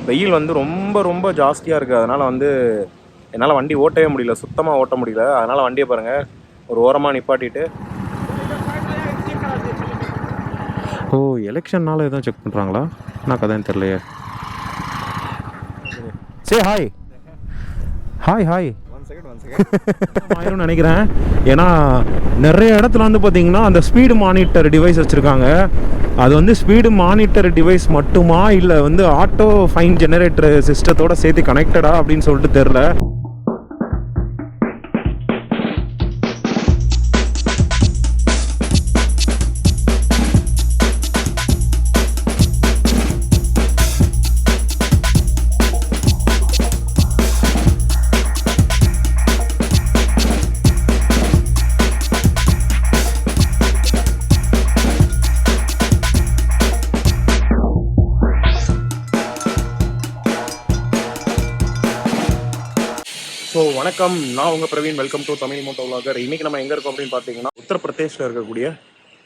வெயில் வந்து ரொம்ப ரொம்ப ஜாஸ்தியாக இருக்குது. அதனால் வந்து என்னால் வண்டி ஓட்டவே முடியல, சுத்தமாக ஓட்ட முடியல. அதனால் வண்டியை பாருங்கள் ஒரு ஓரமாக நிப்பாட்டிட்டு. ஓ, எலெக்ஷன்னால எதுவும் செக் பண்ணுறாங்களா? நான் கதைன்னு தெரியலையே. சரி, ஹாய் ஹாய் ஹாய் ஆயிரும் நினைக்கிறேன். ஏன்னா நிறைய இடத்துல வந்து பார்த்தீங்கன்னா அந்த ஸ்பீடு மானிட்டர் டிவைஸ் வச்சுருக்காங்க. அது வந்து ஸ்பீடு மானிட்டர் டிவைஸ் மட்டுமா இல்லை வந்து ஆட்டோ ஃபைன் ஜெனரேட்டர் சிஸ்டத்தோட சேர்த்து கனெக்டடா அப்படின்னு சொல்லிட்டு தெரில. ஸோ வணக்கம், நான் உங்கள் Praveen. Welcome to Tamil moto vlogger. இன்றைக்கி நம்ம எங்கே இருக்கோம் அப்படின்னு பார்த்தீங்கன்னா உத்தரப்பிரதேஷில் இருக்கக்கூடிய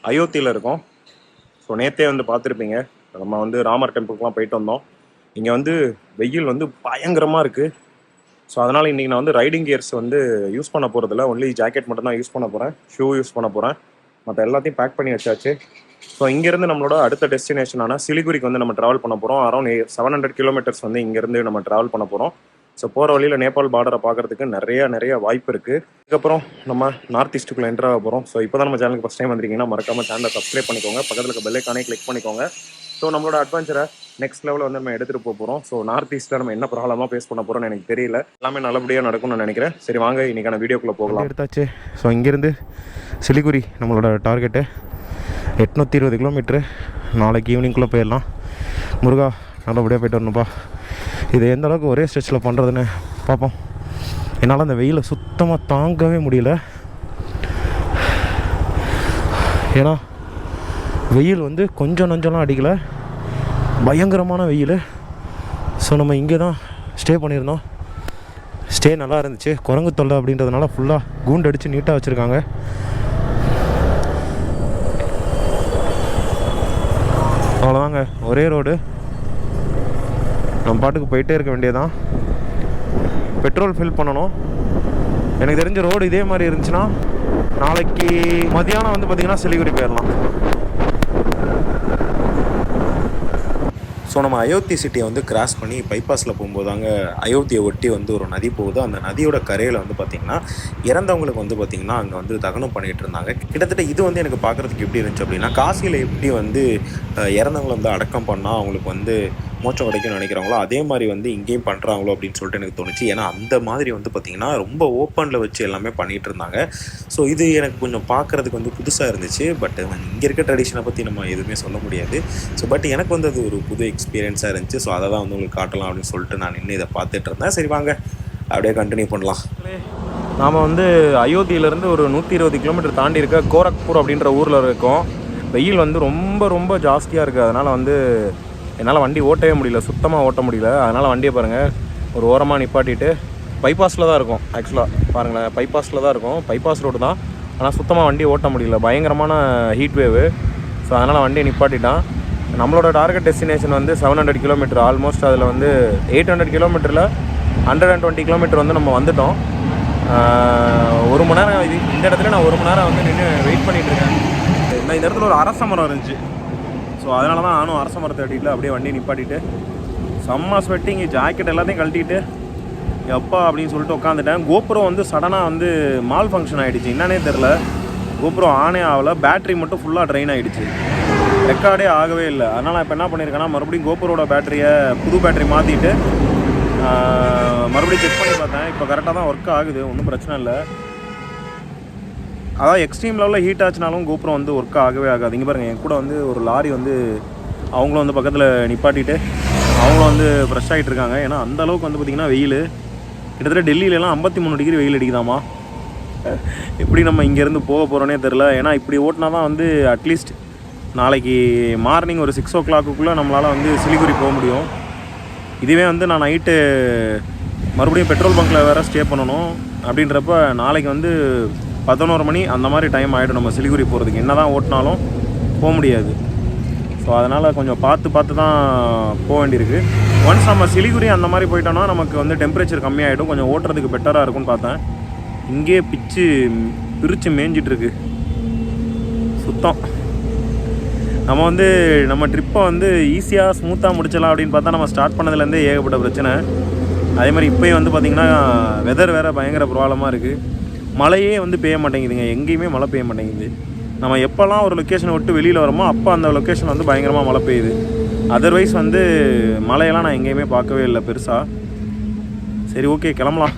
அயோத்தியில் இருக்கோம். ஸோ நேற்றே வந்து பார்த்துருப்பீங்க, நம்ம வந்து ராமர் டெம்பிளுக்குலாம் போயிட்டு வந்தோம். இங்கே வந்து வெயில் வந்து பயங்கரமாக இருக்குது. ஸோ அதனால் இன்றைக்கி நான் வந்து ரைடிங் கியர்ஸ் வந்து யூஸ் பண்ண போகிறதில்ல, ஒன்லி ஜாக்கெட் மட்டும் தான் யூஸ் பண்ண போகிறேன், ஷூ யூஸ் பண்ண போகிறேன். மற்ற எல்லாத்தையும் பேக் பண்ணி வச்சாச்சு. ஸோ இங்கேருந்து நம்மளோட அடுத்த டெஸ்டினேஷனான சிலிகுரிக்கு வந்து நம்ம ட்ராவல் பண்ண போகிறோம். அரௌண்ட் 700 கிலோமீட்டர்ஸ் வந்து இங்கேருந்து நம்ம ட்ராவல் பண்ண போகிறோம். ஸோ போகிற வழியில் நேபாள் பார்டரை பார்க்குறதுக்கு நிறைய வாய்ப்பு இருக்குது. அதுக்கப்புறம் நம்ம நார்த் ஈஸ்ட்டுக்குள்ளே என்ட்ரு ஆக போகிறோம். ஸோ இப்போ தான் நம்ம சேனலுக்கு ஃபஸ்ட் டைம் வந்திருக்கீங்கன்னா மறக்காமல் சேனலை சப்ஸ்கிரைப் பண்ணிக்கோங்க, பக்கத்தில் இருக்க பெல் ஐகானை கிளிக் பண்ணிக்கோங்க. ஸோ நம்மளோட அட்வென்ச்சரை நெக்ஸ்ட் லெவலில் வந்து நம்ம எடுத்துகிட்டு போகிறோம். ஸோ நார்த் ஈஸ்ட்டில் நம்ம என்ன ப்ராப்ளமாக ஃபேஸ் பண்ண போகிறோம்னு எனக்கு தெரியல, எல்லாமே நல்லபடியாக நடக்கும்னு நினைக்கிறேன். சரி வாங்க இன்றைக்கான வீடியோக்குள்ளே போகலாம். எடுத்தாச்சு. ஸோ இங்கேருந்து சிலிகுரி நம்மளோட டார்கெட்டு 820 கிலோமீட்ரு. நாளைக்கு ஈவினிங்குள்ளே போயிடலாம். முருகா நல்லபடியாக போய்ட்டு வரணுப்பா. இது எந்த அளவுக்கு ஒரே ஸ்ட்ரெச்சில் பண்ணுறதுன்னு பார்ப்போம். என்னால் அந்த வெயிலை சுத்தமாக தாங்கவே முடியல. ஏன்னா வெயில் வந்து கொஞ்சம் நஞ்சம்லாம் அடிக்கலை, பயங்கரமான வெயில். ஸோ நம்ம இங்கே தான் ஸ்டே பண்ணியிருந்தோம். ஸ்டே நல்லா இருந்துச்சு. குரங்கு தொல்லை அப்படின்றதுனால ஃபுல்லாக கூண்டு அடித்து நீட்டாக வச்சுருக்காங்க. அவ்வளோதாங்க, ஒரே ரோடு. நம்ம பாட்டுக்கு போயிட்டே இருக்க வேண்டியதான். பெட்ரோல் ஃபில் பண்ணணும். எனக்கு தெரிஞ்ச ரோடு இதே மாதிரி இருந்துச்சுன்னா நாளைக்கு மதியானம் வந்து பார்த்திங்கன்னா சிலிகுரி போயிடலாம். ஸோ நம்ம அயோத்தி சிட்டியை வந்து கிராஸ் பண்ணி பைபாஸில் போகும்போது அங்கே அயோத்தியை ஒட்டி வந்து ஒரு நதி போகுது. அந்த நதியோட கரையில் வந்து பார்த்திங்கன்னா இறந்தவங்களுக்கு வந்து பார்த்திங்கன்னா அங்கே வந்து தகனம் பண்ணிகிட்டு இருந்தாங்க. கிட்டத்தட்ட இது வந்து எனக்கு பார்க்குறதுக்கு எப்படி இருந்துச்சு அப்படின்னா, காசியில் எப்படி வந்து இறந்தவங்களை வந்து அடக்கம் பண்ணால் அவங்களுக்கு வந்து மோட்சம் கிடைக்கும்னு நினைக்கிறாங்களோ அதே மாதிரி வந்து இங்கேயும் பண்ணுறாங்களோ அப்படின்னு சொல்லிட்டு எனக்கு தோணுச்சு. ஏன்னா அந்த மாதிரி வந்து பார்த்திங்கன்னா ரொம்ப ஓப்பனில் வச்சு எல்லாமே பண்ணிகிட்டு இருந்தாங்க. ஸோ இது எனக்கு கொஞ்சம் பார்க்குறதுக்கு வந்து புதுசாக இருந்துச்சு. பட் இங்கே இருக்க ட்ரெடிஷனை பற்றி நம்ம எதுவுமே சொல்ல முடியாது. ஸோ பட் எனக்கு வந்து அது ஒரு புது எக்ஸ்பீரியன்ஸாக இருந்துச்சு. ஸோ அதை தான் வந்து உங்களுக்கு காட்டலாம் அப்படின்னு சொல்லிட்டு நான் இன்னும் இதை பார்த்துட்டு இருந்தேன். சரி வாங்க அப்படியே கண்டினியூ பண்ணலாம். நாம் வந்து அயோத்தியிலேருந்து ஒரு 120 கிலோமீட்டர் தாண்டி இருக்க கோரக்பூர் அப்படின்ற ஊரில் இருக்கோம். வெயில் வந்து ரொம்ப ரொம்ப ஜாஸ்தியாக இருக்குது. அதனால் வந்து என்னால் வண்டி ஓட்டவே முடியல, சுத்தமாக ஓட்ட முடியல. அதனால் வண்டியை பாருங்கள் ஒரு ஓரமாக நிப்பாட்டிட்டு, பைபாஸில் தான் இருக்கும். ஆக்சுவலாக பாருங்களேன், பைபாஸில் தான் இருக்கும், பைபாஸ் ரோடு தான். ஆனால் சுத்தமாக வண்டி ஓட்ட முடியல, பயங்கரமான ஹீட் வேவு. ஸோ அதனால் வண்டியை நிப்பாட்டிட்டான். நம்மளோட டார்கெட் டெஸ்டினேஷன் வந்து 700 கிலோமீட்டர். ஆல்மோஸ்ட் அதில் வந்து 800 கிலோமீட்டரில் 120 கிலோமீட்டர் வந்து நம்ம வந்துட்டோம். 1 மணி நேரம் இந்த இடத்துல நான் 1 மணி நேரம் வந்து நின்று வெயிட் பண்ணிகிட்ருக்கேன். இந்த இடத்துல ஒரு அரச மரம் இருந்துச்சு. ஸோ அதனால தான் நானும் அரச மரத்தை வெட்டிட்டு அப்படியே வண்டியை நிப்பாட்டிட்டு செம்ம ஸ்வெட்டிங், ஜாக்கெட் எல்லாத்தையும் கழட்டிட்டு எப்பா அப்படின்னு சொல்லிட்டு உட்காந்துட்டேன். கோப்ரோ வந்து சடனாக வந்து மால் ஃபங்க்ஷன் ஆகிடுச்சு, என்னன்னே தெரில. கோப்ரோ ஆனே ஆகலை, பேட்ரி மட்டும் ஃபுல்லாக ட்ரெயின் ஆகிடுச்சு, ரெக்கார்டே ஆகவே இல்லை. அதனால் நான் இப்போ என்ன பண்ணியிருக்கேன்னா மறுபடியும் கோப்ரோட பேட்டரியை புது பேட்டரி மாற்றிட்டு மறுபடியும் செக் பண்ணி பார்த்தேன். இப்போ கரெக்டாக தான் ஒர்க் ஆகுது, ஒன்றும் பிரச்சனை இல்லை. அதாவது எக்ஸ்ட்ரீம் லெவலில் ஹீட் ஆச்சுனாலும் கோப்ரோ வந்து ஒர்க் ஆகவே ஆகாது. இங்கே பாருங்கள், என் கூட வந்து ஒரு லாரி வந்து அவங்களும் வந்து பக்கத்தில் நிப்பாட்டிட்டு அவங்களும் வந்து ஃப்ரெஷ் ஆகிட்டு இருக்காங்க. ஏன்னா அந்தளவுக்கு வந்து பார்த்திங்கன்னா வெயில் கிட்டத்தட்ட டெல்லியிலலாம் 53 டிகிரி வெயில் அடிக்குதாமா. எப்படி நம்ம இங்கேருந்து போக போகிறோன்னே தெரில. ஏன்னா இப்படி ஓட்டினா தான் வந்து அட்லீஸ்ட் நாளைக்கு மார்னிங் ஒரு 6 o'clock நம்மளால் வந்து சிலிகுரி போக முடியும். இதுவே வந்து நான் நைட்டு மறுபடியும் பெட்ரோல் பங்க்கில் வேறு ஸ்டே பண்ணணும் அப்படின்றப்ப நாளைக்கு வந்து 11 மணி அந்த மாதிரி டைம் ஆகிடும் நம்ம சிலிகுரி போகிறதுக்கு. என்ன தான் ஓட்டினாலும் போக முடியாது. ஸோ அதனால் கொஞ்சம் பார்த்து தான் போக வேண்டியிருக்கு. ஒன்ஸ் நம்ம சிலிகுரி அந்த மாதிரி போயிட்டோன்னா நமக்கு வந்து டெம்பரேச்சர் கம்மியாகிடும், கொஞ்சம் ஓட்டுறதுக்கு பெட்டராக இருக்கும்னு பார்த்தேன். இங்கே பிரித்து மேய்ஞ்சிட்ருக்கு சுத்தம். நம்ம வந்து நம்ம ட்ரிப்பை வந்து ஈஸியாக ஸ்மூத்தாக முடிச்சிடலாம் அப்படின்னு பார்த்தா நம்ம ஸ்டார்ட் பண்ணதுலேருந்தே ஏகப்பட்ட பிரச்சனை. அதே மாதிரி இப்போயும் வந்து பார்த்திங்கன்னா வெதர் வேறு பயங்கர ப்ராப்ளமாக இருக்குது. மழையே வந்து பெய்ய மாட்டேங்குதுங்க, எங்கேயுமே மழை பெய்ய மாட்டேங்குது. நம்ம எப்போல்லாம் ஒரு லொக்கேஷனை விட்டு வெளியில் வரோமோ அப்போ அந்த லொக்கேஷன் வந்து பயங்கரமாக மழை பெய்யுது. அதர்வைஸ் வந்து மழையெல்லாம் நான் எங்கேயுமே பார்க்கவே இல்லை பெருசாக. சரி, ஓகே, கிளம்பலாம்.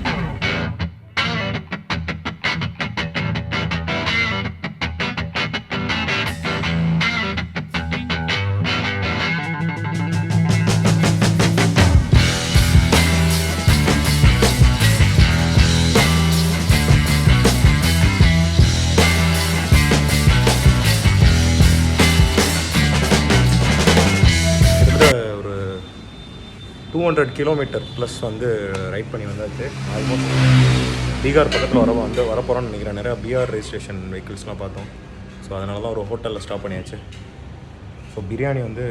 ஒரு 200 கிலோமீட்டர் ப்ளஸ் வந்து ரைட் பண்ணி வந்தாச்சு. ஆல்மோஸ்ட் பீகார் பக்கத்தில் வரப்போகிறோன்னு நினைக்கிறேன். நிறையா பீகார் ரெஜிஸ்ட்ரேஷன் வெஹிக்கிள்ஸ்லாம் பார்த்தோம். ஸோ அதனால தான் ஒரு ஹோட்டலில் ஸ்டாப் பண்ணியாச்சு. ஸோ பிரியாணி வந்து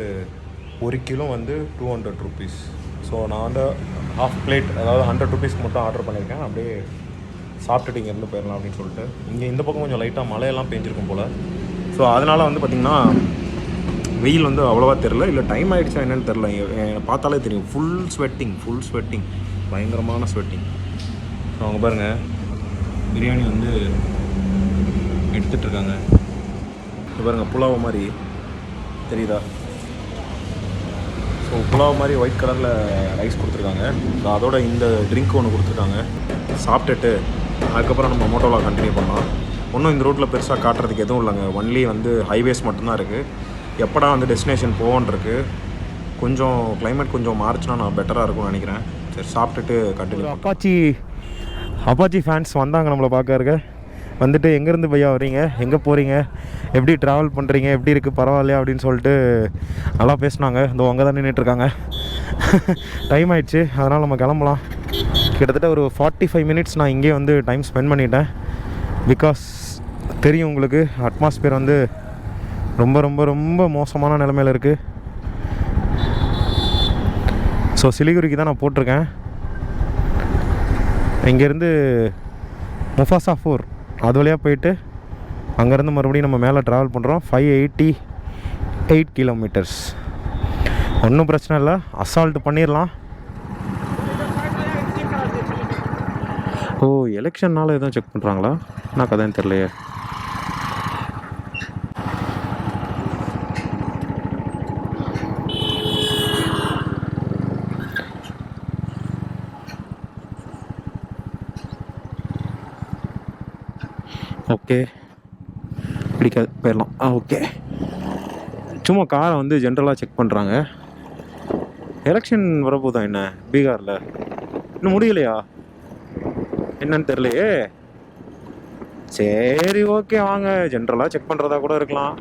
1 கிலோ வந்து 200 ருபீஸ். ஸோ நான் வந்து ஹாஃப் பிளேட், அதாவது 100 ருபீஸ்க்கு மட்டும் ஆர்டர் பண்ணியிருக்கேன். அப்படியே சாப்பிட்டுட்டு இங்கேருந்து போயிடலாம் அப்படின்னு சொல்லிட்டு. இங்கே இந்த பக்கம் கொஞ்சம் லைட்டாக மழையெல்லாம் பெஞ்சிருக்கும் போல். ஸோ அதனால் வந்து பார்த்திங்கன்னா வெயில் வந்து அவ்வளோவா தெரில, இல்லை டைம் ஆகிடுச்சா என்னென்னு தெரில. பார்த்தாலே தெரியும், ஃபுல் ஸ்வெட்டிங், பயங்கரமான ஸ்வெட்டிங். ஸோ அவங்க பாருங்கள், பிரியாணி வந்து எடுத்துகிட்ருக்காங்க. இப்போ பாருங்கள், புலாவ் மாதிரி தெரியுதா? ஸோ புலாவ் மாதிரி ஒயிட் கலரில் ரைஸ் கொடுத்துருக்காங்க. ஸோ அதோட இந்த ட்ரிங்க் ஒன்று கொடுத்துருக்காங்க. சாப்பிட்டுட்டு அதுக்கப்புறம் நம்ம மோட்டோவில் கண்டினியூ பண்ணலாம். ஒன்றும் இந்த ரூட்டில் பெருசாக காட்டுறதுக்கு எதுவும் இல்லைங்க. ஒன்லி வந்து ஹைவேஸ் மட்டும்தான் இருக்குது. எப்படா வந்து டெஸ்டினேஷன் போவோன்ருக்கு. கொஞ்சம் கிளைமேட் கொஞ்சம் மாறுச்சுன்னா நான் பெட்டராக இருக்கும்னு நினைக்கிறேன். சரி, சாப்பிட்டுட்டு கண்டினியூ. அப்பாச்சி ஃபேன்ஸ் வந்தாங்க நம்மளை பார்க்க. வந்துட்டு எங்கேருந்து பையா வரீங்க, எங்கே போகிறீங்க, எப்படி ட்ராவல் பண்ணுறீங்க, எப்படி இருக்குது, பரவாயில்லையா அப்படின்னு சொல்லிட்டு நல்லா பேசினாங்க. இந்த அங்கே தான் நின்றுட்டுருக்காங்க. டைம் ஆயிடுச்சு, அதனால் நம்ம கிளம்பலாம். கிட்டத்தட்ட ஒரு 45 மினிட்ஸ் நான் இங்கே வந்து டைம் ஸ்பெண்ட் பண்ணிட்டேன். பிகாஸ் தெரியும் உங்களுக்கு, அட்மாஸ்பியர் வந்து ரொம்ப ரொம்ப ரொம்ப மோசமான நிலைமையில் இருக்குது. ஸோ சிலிகுரிக்கு தான் நான் போட்டிருக்கேன். இங்கேருந்து முஃபாசா 4 அது வழியாக போயிட்டு அங்கேருந்து மறுபடியும் நம்ம மேலே ட்ராவல் பண்ணுறோம். 588 கிலோமீட்டர்ஸ். ஒன்றும் பிரச்சனை இல்லை, அசால்ட்டு பண்ணிடலாம். ஓ, எலெக்ஷன்னால் எதுவும் செக் பண்ணுறாங்களா? நான் கதைன்னு தெரியலையே. ஓகே, பிடிக்காது, போயிடலாம். ஓகே, சும்மா காரை வந்து ஜென்ரலாக செக் பண்ணுறாங்க. எலெக்ஷன் வரப்போதா என்ன பீகாரில்? இன்னும் முடியலையா என்னன்னு தெரியலையே. சரி, ஓகே, வாங்க. ஜென்ரலாக செக் பண்ணுறதா கூட இருக்கலாம்.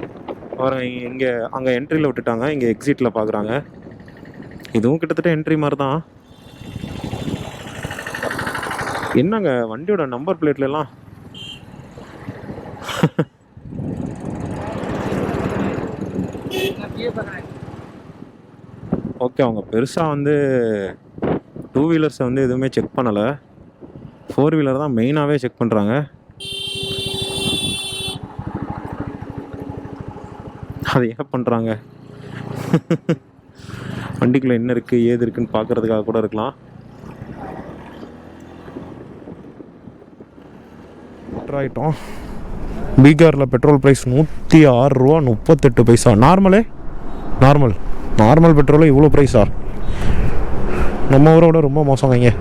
அவர் இங்கே அங்கே என்ட்ரியில் விட்டுட்டாங்க, இங்கே எக்ஸிட்டில் பார்க்குறாங்க. இதுவும் கிட்டத்தட்ட என்ட்ரி மாதிரி தான். என்னங்க வண்டியோட நம்பர் பிளேட்லாம் ஓகே, அவங்க பெருசாக வந்து 2 வீலர்ஸை வந்து எதுவுமே செக் பண்ணலை. 4 வீலர் தான் மெயினாகவே செக் பண்ணுறாங்க. அது ஏன் பண்ணுறாங்க? வண்டிக்குள்ளே என்ன இருக்குது ஏது இருக்குன்னு பார்க்குறதுக்காக கூட இருக்கலாம். ஆகிட்டோம். பீகாரில் பெட்ரோல் ப்ரைஸ் 106 ரூபா 38 பைசா. நார்மல் பெட்ரோலு இவ்வளோ ப்ரைஸா? நம்ம ஊரோட ரொம்ப மோசங்க இங்கே.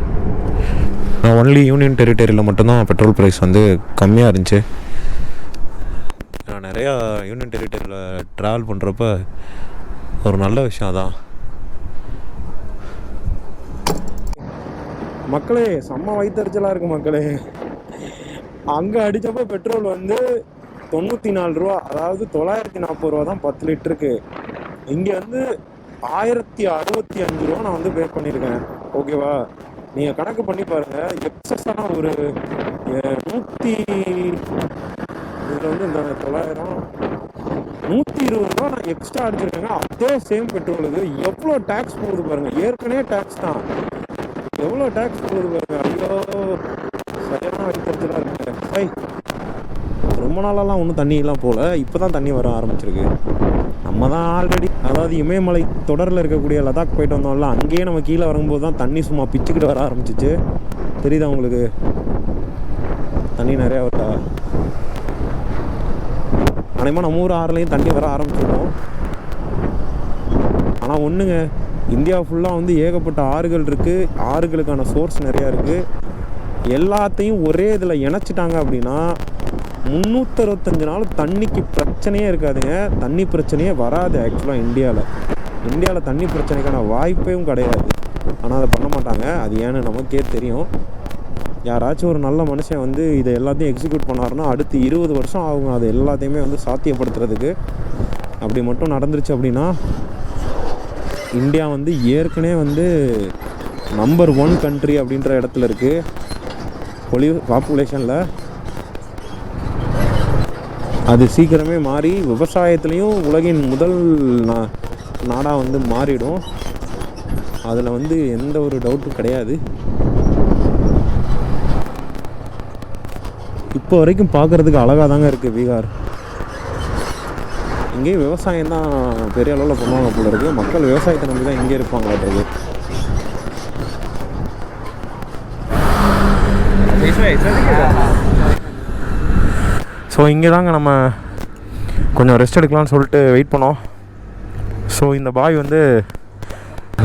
ஒன்லி யூனியன் டெரிட்டரியில் மட்டும்தான் பெட்ரோல் ப்ரைஸ் வந்து கம்மியாக இருந்துச்சு. நான் நிறையா யூனியன் டெரிட்டரியில் ட்ராவல் பண்ணுறப்ப ஒரு நல்ல விஷயம் தான். மக்களே, செம்ம வயிற்றுச்சலாக இருக்குது மக்களே. அங்கே அடித்தப்போ பெட்ரோல் வந்து 94 ரூபா, அதாவது 940 ரூபா தான் 10 லிட்டருக்கு. இங்கே வந்து 1065 ரூபா நான் வந்து பே பண்ணியிருக்கேன். ஓகேவா? நீங்கள் கணக்கு பண்ணி பாருங்கள். எக்ஸஸான ஒரு 100 இதில் வந்து இந்த 900 120 நான் எக்ஸ்ட்ரா அடிச்சிருக்கேங்க. அதே சேம் பெட்ரோலுக்கு எவ்வளோ டேக்ஸ் போகுது பாருங்கள். ஏற்கனவே டேக்ஸ் தான், எவ்வளோ டேக்ஸ் போகுது பாருங்க. ஐயோ சரியான வைக்கிறதுலாம் இருக்குங்க. ரொம்ப நாளெல்லாம் ஒன்றும் தண்ணியெல்லாம் போகல, இப்போ தான் தண்ணி வர ஆரம்பிச்சிருக்கு. நம்ம தான் ஆல்ரெடி, அதாவது இமயமலை தொடரில் இருக்கக்கூடிய லடாக் போயிட்டு வந்தோம்ல, அங்கேயே நம்ம கீழே வரும்போது தான் தண்ணி சும்மா பிச்சுக்கிட்டு வர ஆரம்பிச்சிச்சு. தெரியுதா உங்களுக்கு? தண்ணி நிறையா வருதா? அனைமா நம்ம ஊர் ஆறுலையும் தண்ணி வர ஆரம்பிச்சிடும். ஆனால் ஒன்றுங்க, இந்தியா ஃபுல்லாக வந்து ஏகப்பட்ட ஆறுகள் இருக்குது, ஆறுகளுக்கான சோர்ஸ் நிறையா இருக்குது. எல்லாத்தையும் ஒரே இதில் இணைச்சிட்டாங்க அப்படின்னா 365 நாள் தண்ணிக்கு பிரச்சனையே இருக்காதுங்க. தண்ணி பிரச்சனையே வராது. ஆக்சுவலாக இந்தியாவில் தண்ணி பிரச்சனைக்கான வாய்ப்பேவும் கிடையாது. ஆனால் அதை பண்ண மாட்டாங்க. அது ஏன்னு நமக்கே தெரியும். யாராச்சும் ஒரு நல்ல மனுஷன் வந்து இதை எல்லாத்தையும் எக்ஸிக்யூட் பண்ணாருன்னா அடுத்து 20 வருஷம் ஆகும் அதை எல்லாத்தையுமே வந்து சாத்தியப்படுத்துறதுக்கு. அப்படி மட்டும் நடந்துருச்சு அப்படின்னா இந்தியா வந்து ஏற்கனவே வந்து நம்பர் 1 கண்ட்ரி அப்படின்ற இடத்துல இருக்குது பாப்புலேஷனில். அது சீக்கிரமே மாறி விவசாயத்துலேயும் உலகின் முதல் நாடாக வந்து மாறிடும். அதில் வந்து எந்த ஒரு டவுட்டும் கிடையாது. இப்போ வரைக்கும் பார்க்குறதுக்கு அழகாக தாங்க இருக்குது பீகார். இங்கேயும் விவசாயம் தான் பெரிய அளவில் பண்ணுவாங்க போல இருக்குது. மக்கள் விவசாயத்தை நம்பி தான் இங்கே இருப்பாங்க. ஸோ இங்கே தாங்க நம்ம கொஞ்சம் ரெஸ்ட் எடுக்கலாம்னு சொல்லிட்டு வெயிட் பண்ணோம். ஸோ இந்த பாய் வந்து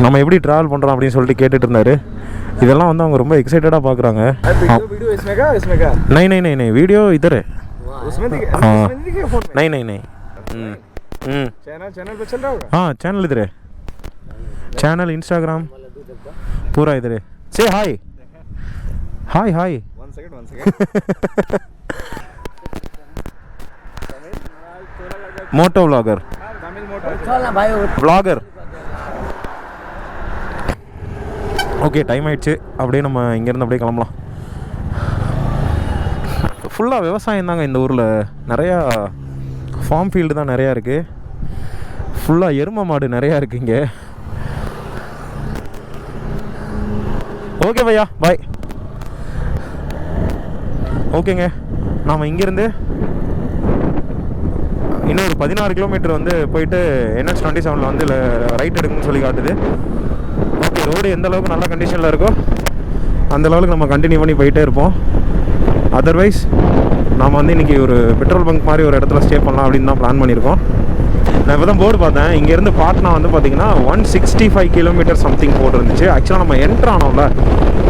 நம்ம எப்படி ட்ராவல் பண்ணுறோம் அப்படின்னு சொல்லிட்டு கேட்டுட்டு இருந்தார். இதெல்லாம் வந்து அவங்க ரொம்ப எக்ஸைட்டடாக பார்க்குறாங்க. नहीं नहीं नहीं नहीं वीडियो इधर है। हाँ नहीं नहीं नहीं चैनल पे चल रहा होगा। हाँ चैनल इधर है, चैनल इंस्टाग्राम पूरा इधर है। से हाय हाय हाय 1 सेकंड मोटो व्लॉगर तमिल मोटो व्लॉगर। ஓகே டைம் ஆயிடுச்சு. அப்படியே நம்ம இங்கேருந்து அப்படியே கிளம்பலாம். ஃபுல்லாக விவசாயம் தாங்க இந்த ஊரில். நிறையா ஃபார்ம் ஃபீல்டு தான் நிறையா இருக்குது. ஃபுல்லாக எருமை மாடு நிறையா இருக்குது இங்கே. ஓகே பையா பாய். ஓகேங்க, நாம் இங்கேருந்து இன்னொரு 16 கிலோமீட்டர் வந்து போயிட்டு NH 27 வந்து ரைட் எடுக்கணும்னு சொல்லி காட்டுது. ஓகே, ரோடு எந்த அளவுக்கு நல்ல கண்டிஷனில் இருக்கோ அந்த லெவலுக்கு நம்ம கண்டினியூ பண்ணி போயிட்டே இருப்போம். அதர்வைஸ் நாம் வந்து இன்றைக்கி ஒரு பெட்ரோல் பங்க் மாதிரி ஒரு இடத்துல ஸ்டே பண்ணலாம் அப்படின்னு தான் பிளான் பண்ணியிருக்கோம். நான் இப்போ தான் போர்டு பார்த்தேன். இங்கேருந்து பாட்னா வந்து பார்த்திங்கன்னா 165 கிலோமீட்டர் சம்திங் போர்டு இருந்துச்சு. ஆக்சுவலாக நம்ம என்ட்ரு ஆனோம்ல,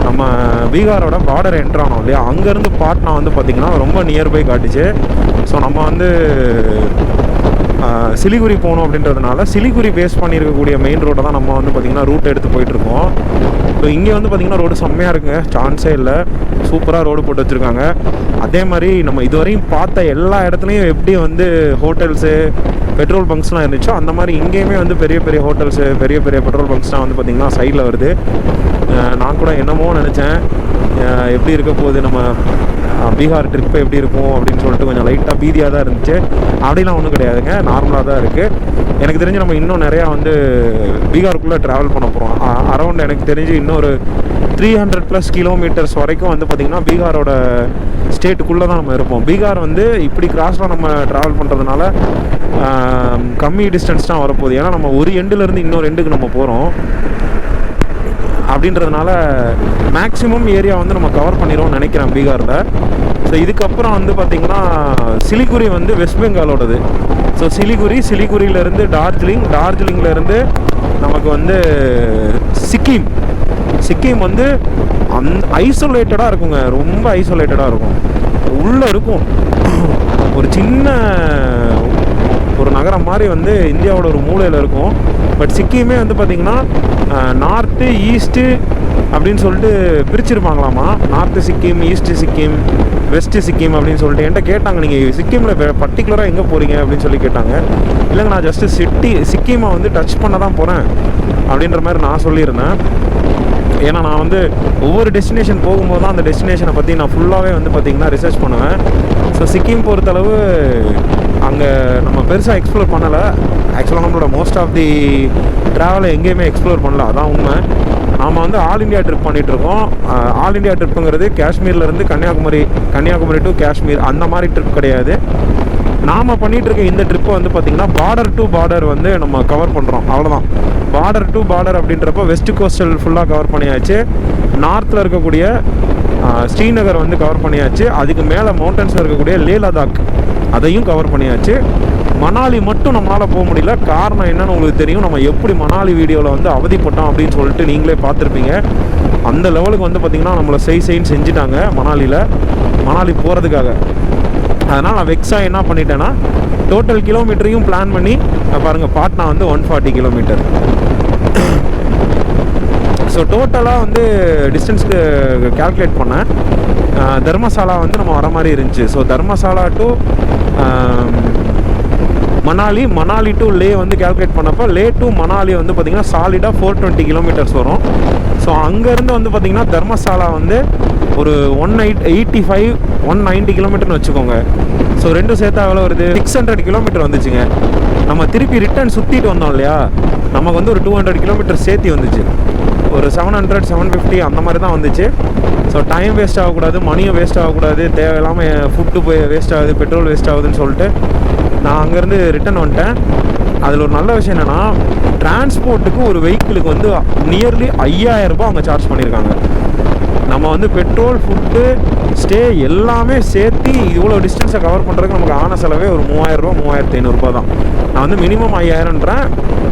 நம்ம பீகாரோட பார்டர் என்ட்ரு ஆனோம் இல்லையா, அங்கேருந்து பாட்னா வந்து பார்த்திங்கன்னா ரொம்ப நியர்பை காட்டுச்சு. ஸோ நம்ம வந்து சிலிகுரி போகணும் அப்படின்றதுனால சிலிகுரி பேஸ் பண்ணியிருக்கக்கூடிய மெயின் ரோட்டை தான் நம்ம வந்து பார்த்திங்கன்னா ரூட் எடுத்து போயிட்டுருக்கோம். ஸோ இங்கே வந்து பார்த்திங்கன்னா ரோடு செம்மையாக இருக்குங்க, சான்ஸே இல்லை. சூப்பராக ரோடு போட்டு வச்சுருக்காங்க. அதே மாதிரி நம்ம இதுவரையும் பார்த்த எல்லா இடத்துலையும் எப்படி வந்து ஹோட்டல்ஸு பெட்ரோல் பங்க்ஸ்லாம் இருந்துச்சோ அந்த மாதிரி இங்கேயுமே வந்து பெரிய பெரிய ஹோட்டல்ஸு பெரிய பெரிய பெட்ரோல் பங்க்ஸ்லாம் வந்து பார்த்திங்கன்னா சைடில் வருது. நான் கூட என்னமோ நினச்சேன் எப்படி இருக்க போகுது நம்ம பீகார் ட்ரிப்பு எப்படி இருக்கும் அப்படின்னு சொல்லிட்டு கொஞ்சம் லைட்டாக பீதியாக தான் இருந்துச்சு. அப்படிலாம் ஒன்றும் கிடையாதுங்க, நார்மலாக தான் இருக்குது. எனக்கு தெரிஞ்சு நம்ம இன்னும் நிறையா வந்து பீகாருக்குள்ளே ட்ராவல் பண்ண போகிறோம். அரௌண்ட் எனக்கு தெரிஞ்சு இன்னொரு 300+ கிலோமீட்டர்ஸ் வரைக்கும் வந்து பார்த்திங்கன்னா பீகாரோட ஸ்டேட்டுக்குள்ளே தான் நம்ம இருப்போம். பீகார் வந்து இப்படி கிராஸில் நம்ம ட்ராவல் பண்ணுறதுனால கம்மி டிஸ்டன்ஸ் தான் வரப்போகுது. ஏன்னா நம்ம ஒரு எண்டுலேருந்து இன்னொரு எண்டுக்கு நம்ம போகிறோம். அப்படின்றதுனால மேக்ஸிமம் ஏரியா வந்து நம்ம கவர் பண்ணிடுவோம்னு நினைக்கிறேன் பீகாரில். ஸோ இதுக்கப்புறம் வந்து பார்த்திங்கன்னா சிலிகுரி வந்து வெஸ்ட் பெங்காலோடது. ஸோ சிலிகுரியிலேருந்து டார்ஜிலிங்லேருந்து நமக்கு வந்து சிக்கிம் வந்து ஐசோலேட்டடாக இருக்குங்க, ரொம்ப ஐசோலேட்டடாக இருக்கும். உள்ளே இருக்கும் ஒரு சின்ன ஒரு நகரம் மாதிரி வந்து இந்தியாவோட ஒரு மூலையில் இருக்கும். பட் சிக்கிமே வந்து பார்த்திங்கன்னா நார்த்து ஈஸ்ட்டு அப்படின்னு சொல்லிட்டு பிரிச்சிருப்பாங்களாமா. North Sikkim, east Sikkim, west Sikkim அப்படின்னு சொல்லிட்டு என்கிட்ட கேட்டாங்க, நீங்கள் சிக்கிமில் பர்டிகுலராக எங்கே போகிறீங்க அப்படின்னு சொல்லி கேட்டாங்க. இல்லைங்க, நான் ஜஸ்ட்டு சிக்கிமை வந்து டச் பண்ண தான் போகிறேன் அப்படின்ற மாதிரி நான் சொல்லியிருந்தேன். ஏன்னா நான் வந்து ஒவ்வொரு டெஸ்டினேஷன் போகும்போது தான் அந்த டெஸ்டினேஷனை பற்றி நான் ஃபுல்லாகவே வந்து பார்த்திங்கன்னா ரிசர்ச் பண்ணுவேன். ஸோ சிக்கிம் பொறுத்தளவு அங்கே நம்ம பெருசாக எக்ஸ்ப்ளோர் பண்ணலை. ஆக்சுவலாக நம்மளோட மோஸ்ட் ஆஃப் தி ட்ராவலை எங்கேயுமே எக்ஸ்ப்ளோர் பண்ணல, அதான் உண்மை. நாம் வந்து ஆல் இண்டியா ட்ரிப் பண்ணிகிட்ருக்கோம். ஆல் இண்டியா ட்ரிப்புங்கிறது காஷ்மீர்லேருந்து கன்னியாகுமரி டு காஷ்மீர் அந்த மாதிரி ட்ரிப் கிடையாது. நாம் பண்ணிகிட்ருக்க இந்த ட்ரிப்பை வந்து பார்த்திங்கன்னா பார்டர் டு பார்டர் வந்து நம்ம கவர் பண்ணுறோம், அவ்வளோதான். பார்டர் டு பார்டர் அப்படின்றப்போ வெஸ்ட் கோஸ்டல் ஃபுல்லாக கவர் பண்ணியாச்சு. நார்த்தில் இருக்கக்கூடிய ஸ்ரீநகர் வந்து கவர் பண்ணியாச்சு. அதுக்கு மேலே மவுண்டன்ஸில் இருக்கக்கூடிய லே லடாக் அதையும் கவர் பண்ணியாச்சு. மணாலி மட்டும் நம்மளால் போக முடியல. காரணம் என்னன்னு உங்களுக்கு தெரியும். நம்ம எப்படி மணாலி வீடியோவில் வந்து அவதிப்பட்டோம் அப்படின்னு சொல்லிட்டு நீங்களே பார்த்துருப்பீங்க. அந்த லெவலுக்கு வந்து பார்த்திங்கன்னா நம்மளை செய்ன்னு செஞ்சுட்டாங்க மணாலி போகிறதுக்காக. அதனால் நான் வெக்ஸாக என்ன பண்ணிட்டேன்னா டோட்டல் கிலோமீட்டரையும் பிளான் பண்ணி பாருங்கள், பாட்னா வந்து 140 கிலோமீட்டர். ஸோ டோட்டலாக வந்து டிஸ்டன்ஸ்க்கு கேல்குலேட் பண்ணேன். தர்மசாலா வந்து நம்ம வர மாதிரி இருந்துச்சு. So Dharamshala to Manali to Leh வந்து கேல்குலேட் பண்ணப்போ லே டு மணாலி வந்து பார்த்திங்கன்னா சாலிடாக 420 கிலோமீட்டர்ஸ் வரும். ஸோ அங்கேருந்து வந்து பார்த்திங்கன்னா தர்மசாலா வந்து ஒரு 190 கிலோமீட்டர்னு வச்சுக்கோங்க. ஸோ ரெண்டும் சேர்த்தா எவ்வளோ வருது? 600 கிலோமீட்டர் வந்துச்சுங்க. நம்ம திருப்பி ரிட்டர்ன் சுற்றிட்டு வந்தோம் இல்லையா, நமக்கு வந்து ஒரு 200 கிலோமீட்டர் சேர்த்தி வந்துச்சு. ஒரு 700-750 அந்த மாதிரி தான் வந்துச்சு. ஸோ டைம் வேஸ்ட் ஆகக்கூடாது, மணியும் வேஸ்ட் ஆகக்கூடாது, தேவையில்லாமல் ஃபுட்டு போய் வேஸ்ட் ஆகுது, பெட்ரோல் வேஸ்ட் ஆகுதுன்னு சொல்லிட்டு நான் அங்கேருந்து ரிட்டன் வந்துட்டேன். அதில் ஒரு நல்ல விஷயம் என்னென்னா, டிரான்ஸ்போர்ட்டுக்கு ஒரு வெஹிக்கிளுக்கு வந்து நியர்லி 5000 ரூபாய் அவங்க சார்ஜ் பண்ணியிருக்காங்க. நம்ம வந்து பெட்ரோல், ஃபுட்டு, ஸ்டே எல்லாமே சேர்த்து இவ்வளோ டிஸ்டன்ஸை கவர் பண்ணுறதுக்கு நமக்கு ஆன செலவே ஒரு 3000 ரூபா 3500 ரூபா தான். நான் வந்து மினிமம் 5000ன்றேன்.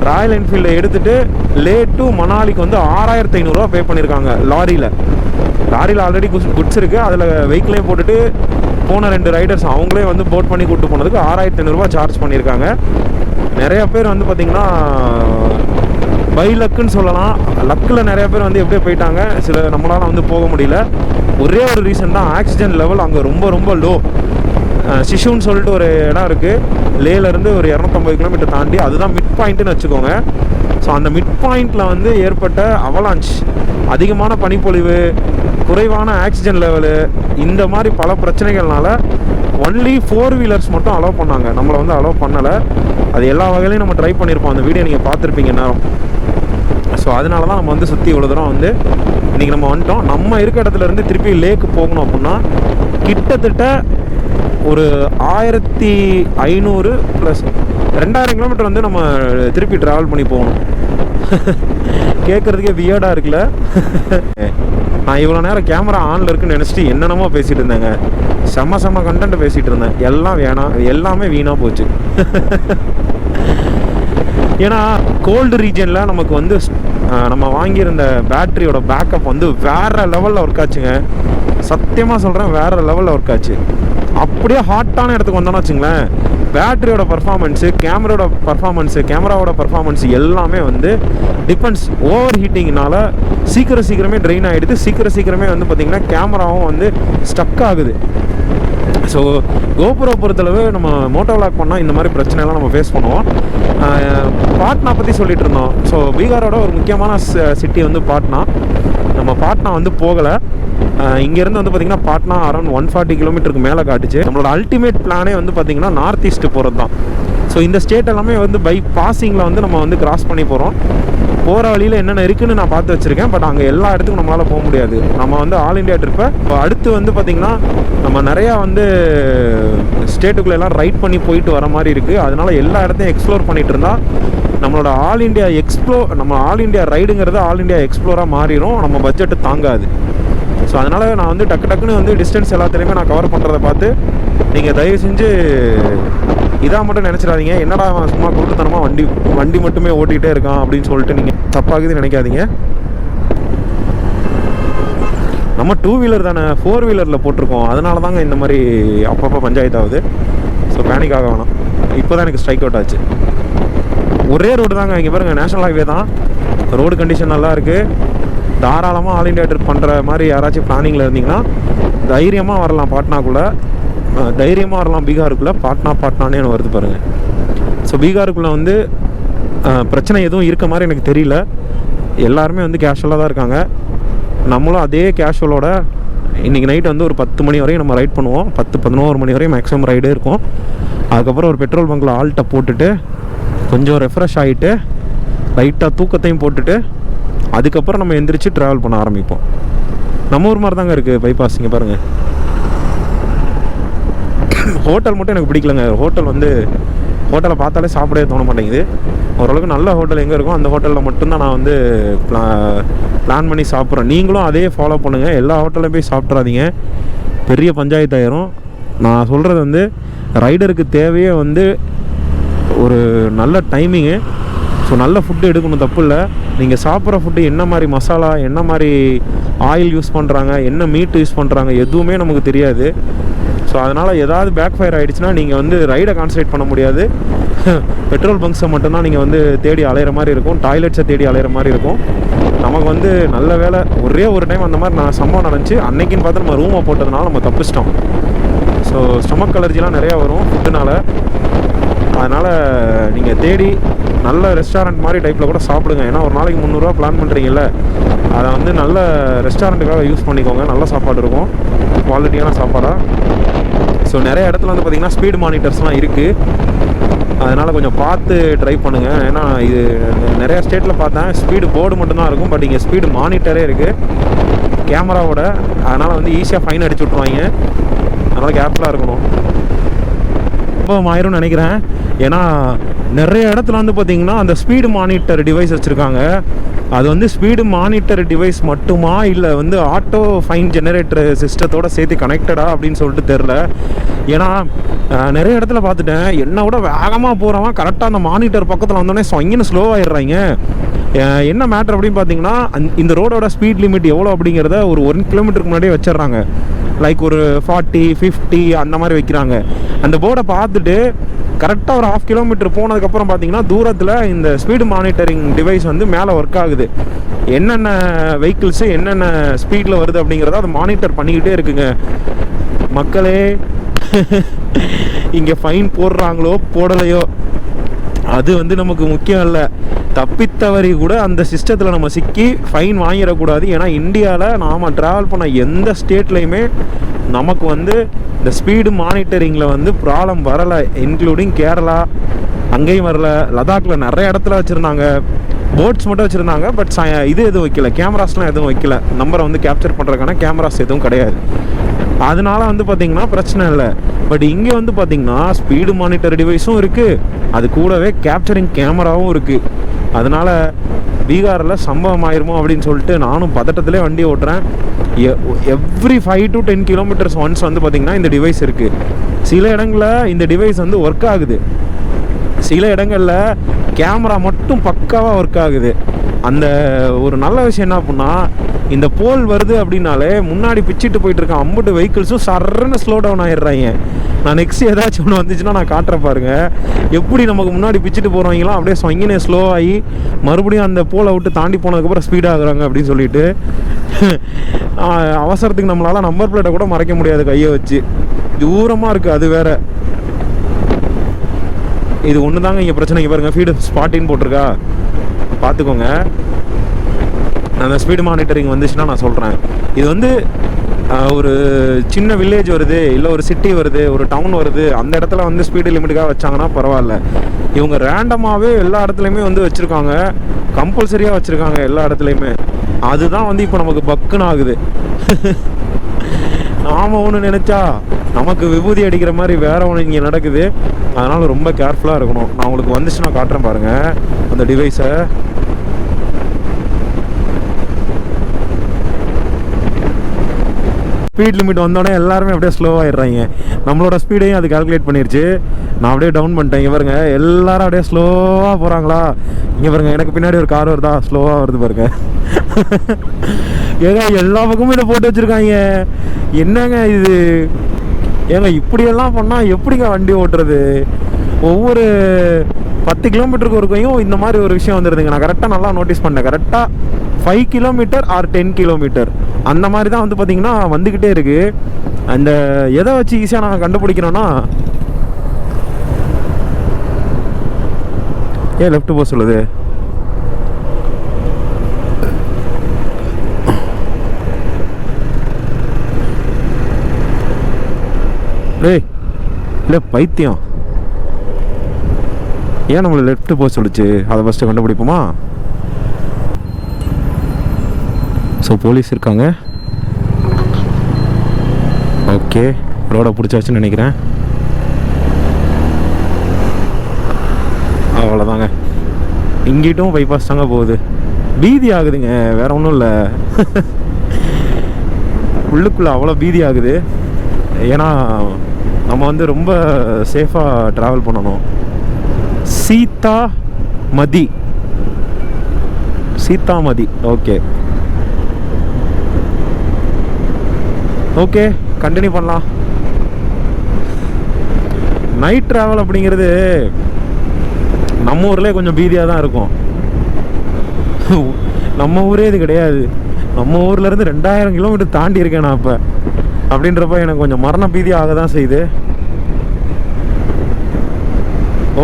ராயல் என்ஃபீல்டை எடுத்துகிட்டு லே டு மணாலிக்கு வந்து 6500 ரூபா பே பண்ணியிருக்காங்க. லாரியில் ஆல்ரெடி குட்ஸ் இருக்குது, அதில் வெஹிக்கிளையும் போட்டுட்டு போன 2 ரைடர்ஸ் அவங்களே வந்து போட் பண்ணி கூப்பிட்டு போனதுக்கு 6500 ரூபா சார்ஜ் பண்ணியிருக்காங்க. நிறைய பேர் வந்து பார்த்திங்கன்னா பை லக்குன்னு சொல்லலாம். லக்கில் நிறைய பேர் வந்து எப்படியோ போயிட்டாங்க. சில நம்மளால் வந்து போக முடியல. ஒரே ஒரு ரீசன் தான், ஆக்சிஜன் லெவல் அங்கே ரொம்ப ரொம்ப லோ. சிஷுன்னு சொல்லிட்டு ஒரு இடம் இருக்குது, லேலேருந்து ஒரு 250 கிலோமீட்டர் தாண்டி, அதுதான் மிட் பாயிண்ட்டுன்னு வச்சுக்கோங்க. ஸோ அந்த மிட் பாயிண்டில் வந்து ஏற்பட்ட அவலான்ச், அதிகமான பனிப்பொழிவு, குறைவான ஆக்சிஜன் லெவலு, இந்த மாதிரி பல பிரச்சனைகள்னால ஒன்லி 4 வீலர்ஸ் மட்டும் அலோவ் பண்ணாங்க. நம்மளை வந்து அலோவ் பண்ணலை. அது எல்லா வகையிலையும் நம்ம ட்ரை பண்ணியிருப்போம். அந்த வீடியோ நீங்கள் பார்த்துருப்பீங்க நேரம். ஸோ அதனால தான் நம்ம வந்து சுற்றி இவ்வளோ தூரம் வந்து இன்றைக்கி நம்ம வந்துட்டோம். நம்ம இருக்க இடத்துலேருந்து திருப்பி லேக்கு போகணும் அப்படின்னா கிட்டத்தட்ட ஒரு 1500 ப்ளஸ் 2000 கிலோமீட்டர் வந்து நம்ம திருப்பி ட்ராவல் பண்ணி போகணும். கேட்குறதுக்கே வியர்டாக இருக்குல்ல. நான் இவ்வளோ நேரம் கேமரா ஆனில் இருக்குன்னு நினச்சிட்டு என்னென்னமோ பேசிகிட்டு இருந்தேங்க. செம்ம கண்டென்ட் பேசிகிட்டு இருந்தேன். எல்லாம் எல்லாமே வீணாக போச்சு. ஏன்னா கோல்டு ரீஜனில் நமக்கு வந்து நம்ம வாங்கியிருந்த பேட்டரியோட பேக்கப் வந்து வேறு லெவலில் ஒர்க் ஆச்சுங்க. சத்தியமாக சொல்கிறேன், வேறு லெவலில் ஒர்க் ஆச்சு. அப்படியே ஹாட்டான இடத்துக்கு வந்தோன்னா வச்சுங்களேன், பேட்டரியோட பர்ஃபார்மன்ஸு, கேமராவோட பர்ஃபார்மன்ஸ் எல்லாமே வந்து டிபெண்ட்ஸ். ஓவர் ஹீட்டிங்னால சீக்கிரமே ட்ரெயின் ஆகிடுது. சீக்கிரமே வந்து பார்த்திங்கன்னா கேமராவும் வந்து ஸ்டக் ஆகுது. ஸோ கோபுரோ பொறுத்தளவு நம்ம மோட்டோ விளாக் பண்ணால் இந்த மாதிரி பிரச்சனைலாம் நம்ம ஃபேஸ் பண்ணுவோம். பாட்னா பற்றி சொல்லிட்டு இருந்தோம். ஸோ பீகாரோட ஒரு முக்கியமான சிட்டி வந்து பாட்னா. நம்ம பாட்னா வந்து போகலை. இங்கேருந்து வந்து பார்த்திங்கன்னா பாட்னா அரௌண்ட் 140 கிலோமீட்டருக்கு மேலே காட்டுச்சு. நம்மளோட அல்டிமேட் பிளானே வந்து பார்த்திங்கன்னா நார்த் ஈஸ்ட்டு போகிறது தான். ஸோ இந்த ஸ்டேட் எல்லாமே வந்து பை பாசிங்கில் வந்து நம்ம வந்து கிராஸ் பண்ணி போகிறோம். போகிற வழியில் என்னென்ன இருக்குதுன்னு நான் பார்த்து வச்சுருக்கேன். பட் அங்கே எல்லா இடத்துக்கும் நம்மளால் போக முடியாது. நம்ம வந்து ஆல் இண்டியா ட்ரிப்பை அடுத்து வந்து பார்த்திங்கன்னா நம்ம நிறையா வந்து ஸ்டேட்டுக்குள்ளெல்லாம் ரைட் பண்ணி போயிட்டு வர மாதிரி இருக்குது. அதனால் எல்லா இடத்தையும் எக்ஸ்ப்ளோர் பண்ணிகிட்டு இருந்தால் நம்மளோட ஆல் இண்டியா ரைடுங்கிறது ஆல் இண்டியா எக்ஸ்ப்ளோராக மாறிடும். நம்ம பட்ஜெட்டு தாங்காது. ஸோ அதனால் நான் வந்து டக்குன்னு வந்து டிஸ்டன்ஸ் எல்லாத்துலேயுமே நான் கவர் பண்ணுறதை பார்த்து நீங்கள் தயவு செஞ்சு இதாக மட்டும் நினச்சிடாதீங்க. என்னடா சும்மா கூட்டுத்தனமாக வண்டி மட்டுமே ஓட்டிகிட்டே இருக்கான் அப்படின்னு சொல்லிட்டு நீங்கள் தப்பாகுதுன்னு நினைக்காதீங்க. நம்ம 2 வீலர் தானே, 4 வீலரில் போட்டிருக்கோம். அதனால தாங்க இந்த மாதிரி அப்பப்போ பஞ்சாயத்து ஆகுது. ஸோ பேனிக் ஆக வேணாம். இப்போ தான் எனக்கு ஸ்ட்ரைக் அவுட் ஆச்சு. ஒரே ரோடு தாங்க. இங்கே பாருங்கள், நேஷனல் ஹைவே தான். ரோடு கண்டிஷன் நல்லா இருக்குது. தாராளமாக ஆல் இண்டியா ட்ரிப் பண்ணுற மாதிரி யாராச்சும் பிளானிங்கில் இருந்தீங்கன்னா தைரியமாக வரலாம். பாட்னாக்குள்ளே தைரியமாக வரலாம். பீகாருக்குள்ளே பாட்னானே வருது பாருங்கள். ஸோ பீகாருக்குள்ளே வந்து பிரச்சனை எதுவும் இருக்க மாதிரி எனக்கு தெரியல. எல்லாருமே வந்து கேஷுவலாக தான் இருக்காங்க. நம்மளும் அதே கேஷுவலோட இன்றைக்கி நைட் வந்து ஒரு 10 மணி வரையும் நம்ம ரைட் பண்ணுவோம். 10-11 மணி வரையும் மேக்ஸிமம் ரைடே இருக்கும். அதுக்கப்புறம் ஒரு பெட்ரோல் பங்கில் ஆல்ட்டை போட்டுட்டு கொஞ்சம் ரெஃப்ரெஷ் ஆகிட்டு லைட்டாக தூக்கத்தையும் போட்டுட்டு அதுக்கப்புறம் நம்ம எந்திரிச்சு ட்ராவல் பண்ண ஆரம்பிப்போம். நம்ம ஊர் மாதிரி தாங்க இருக்குது பைபாஸ். இங்கே பாருங்கள், ஹோட்டல் மட்டும் எனக்கு பிடிக்கலங்க. ஹோட்டலை பார்த்தாலே சாப்பிடவே தோண மாட்டேங்குது. ஓரளவுக்கு நல்ல ஹோட்டல் எங்கே இருக்கும் அந்த ஹோட்டலில் மட்டும்தான் நான் வந்து பிளான் பண்ணி சாப்பிட்றேன். நீங்களும் அதே ஃபாலோ பண்ணுங்கள். எல்லா ஹோட்டலையும் போய் சாப்பிட்றாதீங்க, பெரிய பஞ்சாயத்து ஆயிரும். நான் சொல்கிறது வந்து ரைடருக்கு தேவையே வந்து ஒரு நல்ல டைமிங்கு. ஸோ நல்ல ஃபுட்டு எடுக்கணும், தப்பு இல்லை. நீங்கள் சாப்பிட்ற ஃபுட்டு என்ன மாதிரி மசாலா, என்ன மாதிரி ஆயில் யூஸ் பண்ணுறாங்க, என்ன மீட் யூஸ் பண்ணுறாங்க, எதுவுமே நமக்கு தெரியாது. ஸோ அதனால் ஏதாவது பேக் ஃபயர் ஆகிடுச்சுன்னா நீங்கள் வந்து ரைடை கான்சன்ட்ரேட் பண்ண முடியாது. பெட்ரோல் பங்க்ஸை மட்டும்தான் நீங்கள் வந்து தேடி அலையிற மாதிரி இருக்கும், டாய்லெட்ஸை தேடி அலையிற மாதிரி இருக்கும். நமக்கு வந்து நல்ல வேலை ஒரே ஒரு டைம் அந்த மாதிரி சம்பவம் நடந்துச்சு. அன்னைக்குன்னு பார்த்து நம்ம ரூமை போட்டதுனால நம்ம தப்பிச்சிட்டோம். ஸோ ஸ்டொமக் அலர்ஜிலாம் நிறையா வரும் ஃபுட்டுனால. அதனால் நீங்கள் தேடி நல்ல ரெஸ்டாரண்ட் மாதிரி டைப்பில் கூட சாப்பிடுங்க. ஏன்னா ஒரு நாளைக்கு 300 பிளான் பண்ணுறீங்கல்ல, அதை வந்து நல்ல ரெஸ்டாரண்ட்டுக்காக யூஸ் பண்ணிக்கோங்க. நல்ல சாப்பாடு இருக்கும், குவாலிட்டியான சாப்பாடாக. ஸோ நிறைய இடத்துல வந்து பார்த்திங்கன்னா ஸ்பீடு மானிட்டர்ஸ்லாம் இருக்குது. அதனால் கொஞ்சம் பார்த்து ட்ரை பண்ணுங்கள். ஏன்னா இது நிறையா ஸ்டேட்டில் பார்த்தேன் ஸ்பீடு போர்டு மட்டும்தான் இருக்கும், பட் இங்கே ஸ்பீடு மானிட்டரே இருக்குது கேமராவோட. அதனால் வந்து ஈஸியாக ஃபைன் அடிச்சு விட்ருவாங்க. அதனால் கேர்ஃபுல்லாக இருக்கணும். ரொம்ப ஆயிரும்னு நினைக்கிறேன். ஏன்னா நிறைய இடத்துல வந்து பார்த்திங்கன்னா அந்த ஸ்பீடு மானிட்டர் டிவைஸ் வச்சுருக்காங்க. அது வந்து ஸ்பீடு மானிட்டர் டிவைஸ் மட்டுமா இல்லை வந்து ஆட்டோ ஃபைன் ஜெனரேட்டர் சிஸ்டத்தோடு சேர்த்து கனெக்டடா அப்படின்னு சொல்லிட்டு தெரில. ஏன்னா நிறைய இடத்துல பார்த்துட்டேன் என்னை விட வேகமாக போகிறவன் கரெக்டாக அந்த மானிட்டர் பக்கத்தில் வந்தோடனே சொங்கின்னு ஸ்லோவாகிடுறாங்க. என்ன மேட்ரு அப்படின்னு பார்த்தீங்கன்னா இந்த ரோடோட ஸ்பீட் லிமிட் எவ்வளோ அப்படிங்கிறத ஒரு 1 கிலோமீட்டருக்கு முன்னாடியே வச்சிடுறாங்க. லைக் ஒரு 40, 50 அந்த மாதிரி வைக்கிறாங்க. அந்த போர்டை பார்த்துட்டு கரெக்டாக ஒரு 1/2 கிலோமீட்டர் போனதுக்கப்புறம் பார்த்தீங்கன்னா தூரத்தில் இந்த ஸ்பீடு மானிட்டரிங் டிவைஸ் வந்து மேலே ஒர்க் ஆகுது. என்னென்ன வெஹிக்கிள்ஸு என்னென்ன ஸ்பீடில் வருது அப்படிங்கிறத அதை மானிட்டர் பண்ணிக்கிட்டே இருக்குங்க. மக்களே, இங்கே ஃபைன் போடுறாங்களோ போடலையோ அது வந்து நமக்கு முக்கியம் இல்லை. தப்பித்தவரி கூட அந்த சிஸ்டத்தில் நம்ம சிக்கி ஃபைன் வாங்கிடக்கூடாது. ஏன்னா இந்தியாவில் நாம் ட்ராவல் பண்ண எந்த ஸ்டேட்லேயுமே நமக்கு வந்து இந்த ஸ்பீடு மானிட்டரிங்கில் வந்து ப்ராப்ளம் வரலை. இன்க்ளூடிங் கேரளா, அங்கேயும் வரல. லடாக்கில் நிறைய இடத்துல வச்சுருந்தாங்க, போட்ஸ் மட்டும் வச்சுருந்தாங்க. பட் இது எதுவும் வைக்கல, கேமராஸ்லாம் எதுவும் வைக்கல. நம்பரை வந்து கேப்சர் பண்ணுறதுக்கான கேமராஸ் எதுவும் கிடையாது. அதனால வந்து பார்த்திங்கன்னா பிரச்சனை இல்லை. பட் இங்கே வந்து பார்த்திங்கன்னா ஸ்பீடு மானிட்டர் டிவைஸும் இருக்குது, அது கூடவே கேப்சரிங் கேமராவும் இருக்குது. அதனால் பீகாரில் சம்பவம் ஆயிருமோ அப்படின்னு சொல்லிட்டு நானும் பதட்டத்திலே வண்டி ஓட்டுறேன். எவ்ரி 5 to 10 கிலோமீட்டர்ஸ் ஒன்ஸ் வந்து பார்த்திங்கன்னா இந்த டிவைஸ் இருக்குது. சில இடங்களில் இந்த டிவைஸ் வந்து ஒர்க் ஆகுது, சில இடங்களில் கேமரா மட்டும் பக்காவாக ஒர்க் ஆகுது. அந்த ஒரு நல்ல விஷயம் என்ன அப்படின்னா, இந்த போல் வருது அப்படின்னாலே முன்னாடி பிச்சுட்டு போயிட்டு இருக்க அம்புட்டு வெஹிக்கிள்ஸும் சர்றன்னு ஸ்லோ டவுன் ஆகிடுறாங்க. நான் நெக்ஸ்ட் ஏதாச்சும் ஒன்று வந்துச்சுன்னா நான் காட்டுறேன் பாருங்க, எப்படி நமக்கு முன்னாடி பிச்சுட்டு போகிறவங்களாம் அப்படியே சொங்கினே ஸ்லோ ஆகி மறுபடியும் அந்த போலை விட்டு தாண்டி போனதுக்கப்புறம் ஸ்பீடாகிறாங்க அப்படின்னு சொல்லிட்டு. அவசரத்துக்கு நம்மளால் நம்பர் பிளேட்டை கூட மறைக்க முடியாது கையை வச்சு, தூரமாக இருக்குது. அது வேற, இது ஒன்று தாங்க இங்கே பிரச்சனைக்கு பாருங்கள். ஃபீடு ஸ்பாட்டின்னு போட்டிருக்கா, பார்த்துக்கோங்க. அந்த ஸ்பீடு மானிட்டரிங் வந்துச்சுன்னா நான் சொல்கிறேன். இது வந்து ஒரு சின்ன வில்லேஜ் வருது, இல்லை ஒரு சிட்டி வருது, ஒரு டவுன் வருது, அந்த இடத்துல வந்து ஸ்பீடு லிமிட்டுக்காக வச்சாங்கன்னா பரவாயில்ல. இவங்க ரேண்டமாகவே எல்லா இடத்துலையுமே வந்து வச்சுருக்காங்க, கம்பல்சரியாக வச்சுருக்காங்க எல்லா இடத்துலையுமே. அதுதான் வந்து இப்போ நமக்கு பக்குன்னு ஆகுது. நாம் ஒன்று நினச்சா நமக்கு விபூதி அடிக்கிற மாதிரி வேற ஒன்று இங்கே நடக்குது. அதனால் ரொம்ப கேர்ஃபுல்லாக இருக்கணும். நான் உங்களுக்கு வந்துச்சுன்னா காட்டுறேன் பாருங்கள் அந்த டிவைஸை. ஸ்பீட் லிமிட் வந்தோடனே எல்லாருமே அப்படியே ஸ்லோவாகிடுறாங்க. நம்மளோட ஸ்பீடையும் அது கால்குலேட் பண்ணிருச்சு. நான் அப்படியே டவுன் பண்ணிட்டேன். இங்கே பாருங்க, எல்லாரும் அப்படியே ஸ்லோவாக போகிறாங்களா. இங்கே பாருங்க, எனக்கு பின்னாடி ஒரு கார் வருதா, ஸ்லோவாக வருது பாருங்க. ஏங்க எல்லா பக்கமும் இதை போட்டு வச்சுருக்காங்க. என்னங்க இது? ஏங்க இப்படியெல்லாம் பண்ணால் எப்படிங்க வண்டி ஓட்டுறது? ஒவ்வொரு 10 கிலோமீட்டருக்கு ஒரு கையும் இந்த மாதிரி ஒரு விஷயம் வந்துடுதுங்க. நான் கரெக்டாக நல்லா நோட்டீஸ் பண்ணேன். கரெக்டாக 5 கிலோமீட்டர் ஆர் 10 கிலோமீட்டர் அந்த மாதிரி தான் வந்து பார்த்திங்கன்னா வந்துக்கிட்டே இருக்குது. அந்த எதை வச்சு ஈஸியாக நான் கண்டுபிடிக்கிறோன்னா, ஏன் லெஃப்ட் போக சொல்லுது? ஏய் இல்லை பைத்தியம், ஏன் நம்மளை லெஃப்ட்டு போக சொல்லிச்சு? அதை ஃபஸ்ட்டு கண்டுபிடிப்போமா? ஸோ போலீஸ் இருக்காங்க. ஓகே, ரோடை பிடிச்சாச்சுன்னு நினைக்கிறேன். அவ்வளோதாங்க, இங்கிட்டும் பைபாஸ் தாங்க போகுது. பீதி ஆகுதுங்க, வேற ஒன்றும் இல்லை. உள்ளுக்குள்ளே அவ்வளோ பீதி ஆகுது. ஏன்னா நம்ம வந்து ரொம்ப சேஃபாக ட்ராவல் பண்ணணும். சீதாமதி, ஓகே ஓகே, கண்டினியூ பண்ணலாம். நைட் ட்ராவல் அப்படிங்கிறது நம்ம ஊர்லேயே கொஞ்சம் பீதியாக தான் இருக்கும். நம்ம ஊரே இது கிடையாது. நம்ம ஊர்லேருந்து 2000 கிலோமீட்டர் தாண்டி இருக்கேன் நான் இப்போ. அப்படின்றப்ப எனக்கு கொஞ்சம் மரண பீதி ஆக தான் செய்யுது.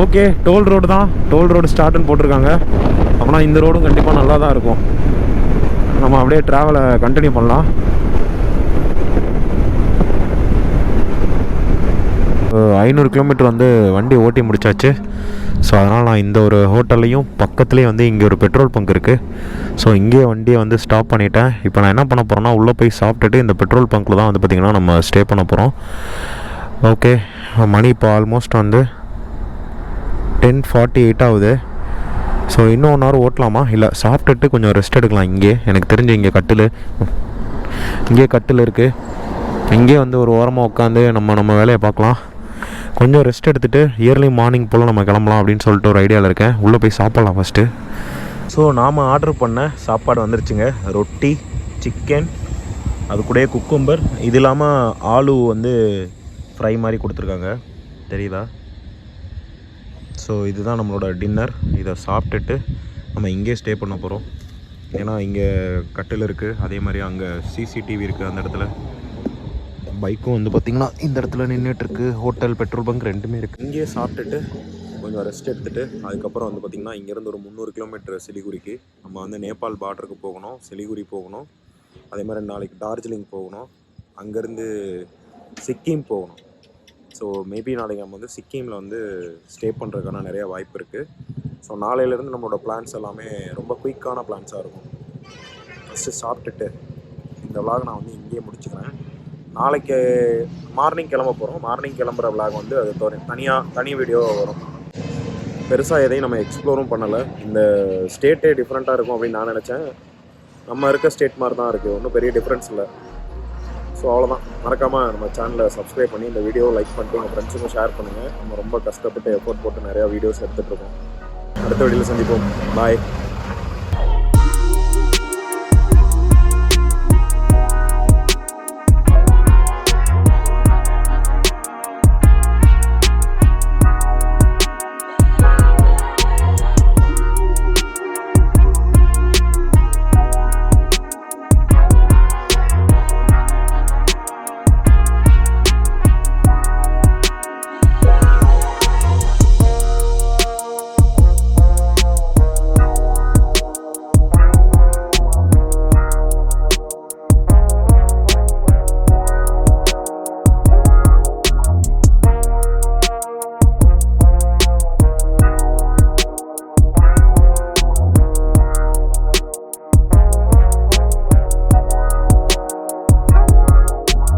ஓகே, டோல் ரோடு தான், டோல் ரோடு ஸ்டார்ட்னு போட்டிருக்காங்க. அப்படின்னா இந்த ரோடும் கண்டிப்பாக நல்லா தான் இருக்கும். நம்ம அப்படியே ட்ராவலை கண்டினியூ பண்ணலாம். 500 கிலோமீட்டர் வந்து வண்டி ஓட்டி முடிச்சாச்சு. ஸோ அதனால் நான் இந்த ஒரு ஹோட்டல்லையும் பக்கத்துலேயே வந்து இங்கே ஒரு பெட்ரோல் பங்க் இருக்குது. ஸோ இங்கேயே வண்டியை வந்து ஸ்டாப் பண்ணிட்டேன். இப்போ நான் என்ன பண்ண போகிறேன்னா, உள்ளே போய் சாப்பிட்டுட்டு இந்த பெட்ரோல் பங்க்கில் தான் வந்து பார்த்திங்கன்னா நம்ம ஸ்டே பண்ண போகிறோம். ஓகே, மணி இப்போ ஆல்மோஸ்ட் வந்து 10:48 ஆகுது. ஸோ இன்னும் 1 ஹவர் ஓட்டலாமா, இல்லை சாப்பிட்டுட்டு கொஞ்சம் ரெஸ்ட் எடுக்கலாம். இங்கே எனக்கு தெரிஞ்சு இங்கே கட்டில் இருக்குது. இங்கே வந்து ஒரு ஓரமாக உட்காந்து நம்ம வேலையை பார்க்கலாம். கொஞ்சம் ரெஸ்ட் எடுத்துகிட்டு இயர்லி மார்னிங் போல் நம்ம கிளம்பலாம் அப்படின்னு சொல்லிட்டு ஒரு ஐடியாவில் இருக்கேன். உள்ளே போய் சாப்பிட்லாம் ஃபஸ்ட்டு. ஸோ நாம் ஆர்டர் பண்ண சாப்பாடு வந்துருச்சுங்க. ரொட்டி, சிக்கன், அது கூடயே குக்கும்பர், இது இல்லாமல் ஆலு வந்து ஃப்ரை மாதிரி கொடுத்துருக்காங்க, தெரியுதா? ஸோ இதுதான் நம்மளோட டின்னர். இதை சாப்பிட்டுட்டு நம்ம இங்கே ஸ்டே பண்ண போகிறோம். ஏன்னா இங்கே கட்டில் இருக்குது, அதே மாதிரி அங்கே சிசிடிவி இருக்குது. அந்த இடத்துல பைக்கும் வந்து பார்த்திங்கன்னா இந்த இடத்துல நின்றுட்டுருக்கு. ஹோட்டல், பெட்ரோல் பங்க் ரெண்டுமே இருக்குது. இங்கேயே சாப்பிட்டுட்டு கொஞ்சம் ரெஸ்ட் எடுத்துகிட்டு அதுக்கப்புறம் வந்து பார்த்திங்கன்னா இங்கேருந்து ஒரு 300 கிலோமீட்டர் சிலிகுரிக்கு நம்ம வந்து நேபாள் பார்டருக்கு போகணும், சிலிகுரி போகணும். அதே மாதிரி நாளைக்கு டார்ஜிலிங் போகணும், அங்கேருந்து சிக்கிம் போகணும். ஸோ மேபி நாளைக்கு நம்ம வந்து சிக்கிமில் வந்து ஸ்டே பண்ணுறதுக்கான நிறையா வாய்ப்பு இருக்குது. ஸோ நாளையிலேருந்து நம்மளோட பிளான்ஸ் எல்லாமே ரொம்ப குயிக்கான பிளான்ஸாக இருக்கும். ஃபஸ்ட்டு சாப்பிட்டுட்டு இந்த விலாக் நான் வந்து இங்கேயே முடிச்சுக்கிறேன். நாளைக்கு மார்னிங் கிளம்ப போகிறோம். மார்னிங் கிளம்புற விலாக் வந்து அது தனி வீடியோ வரும். பெருசாக எதையும் நம்ம எக்ஸ்ப்ளோரும் பண்ணலை. இந்த ஸ்டேட்டே டிஃப்ரெண்ட்டாக இருக்கும் அப்படின்னு நான் நினச்சேன். நம்ம இருக்க ஸ்டேட் மாதிரி தான் இருக்குது, ஒன்றும் பெரிய டிஃப்ரென்ஸ் இல்லை. ஸோ அவ்வளோதான். மறக்காமல் நம்ம சேனலை சப்ஸ்கிரைப் பண்ணி இந்த வீடியோவை லைக் பண்ணிட்டு உங்கள் ஃப்ரெண்ட்ஸுக்கும் ஷேர் பண்ணுங்கள். நம்ம ரொம்ப கஷ்டப்பட்டு எஃபோர்ட் போட்டு நிறையா வீடியோஸ் எடுத்துகிட்ருக்கோம். அடுத்த வீடியோவில் சந்திப்போம். பாய்.